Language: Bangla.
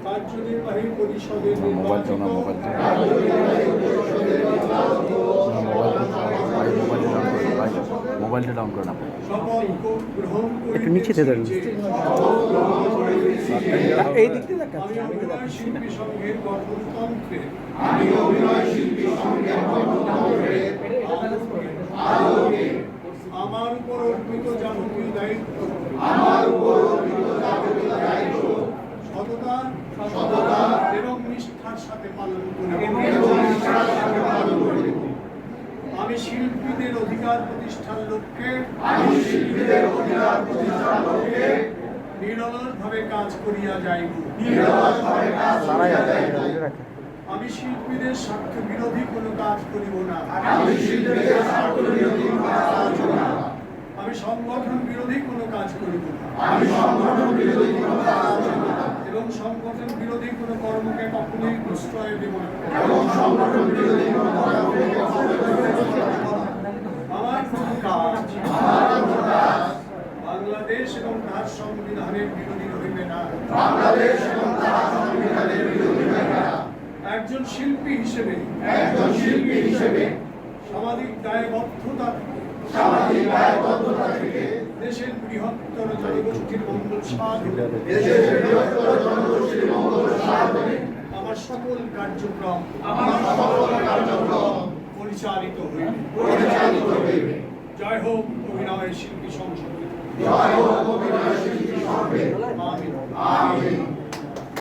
কার্যনির্বাহী পরিষদের মোবাইলটা ডাউন করেন আপনি একটু নিচে ধরুন। এই দিক থেকে শিল্পী সংঘের গঠনতন্ত্রে আমার উপর অর্পিত যাবতীয় দায়িত্ব সততা এবং নিষ্ঠার সাথে পালন করি। আমি শিল্পীদের অধিকার প্রতিষ্ঠার লক্ষ্যে নিরলসভাবে কাজ করিয়া যাইব। আমি শিল্পীদের স্বার্থ বিরোধী কোনো কাজ করিব না। আমি সংগঠন বিরোধী কোনো কাজ করিব না এবং সংগঠন বিরোধী কোনো কর্মকে কখনোই প্রশ্রয় দেব না। আমার কোনো কাজ বাংলাদেশ এবং তার সংবিধানের বিরোধী হইবে না। একজন শিল্পী হিসেবে সামাজিক দায়বদ্ধতা থেকে দেশের বৃহত্তর জনগোষ্ঠীর মঙ্গল সাধনে আমার সকল কার্যক্রম পরিচালিত হইবে। জয় হোক অভিনয় শিল্পী সংসদ। আমিন।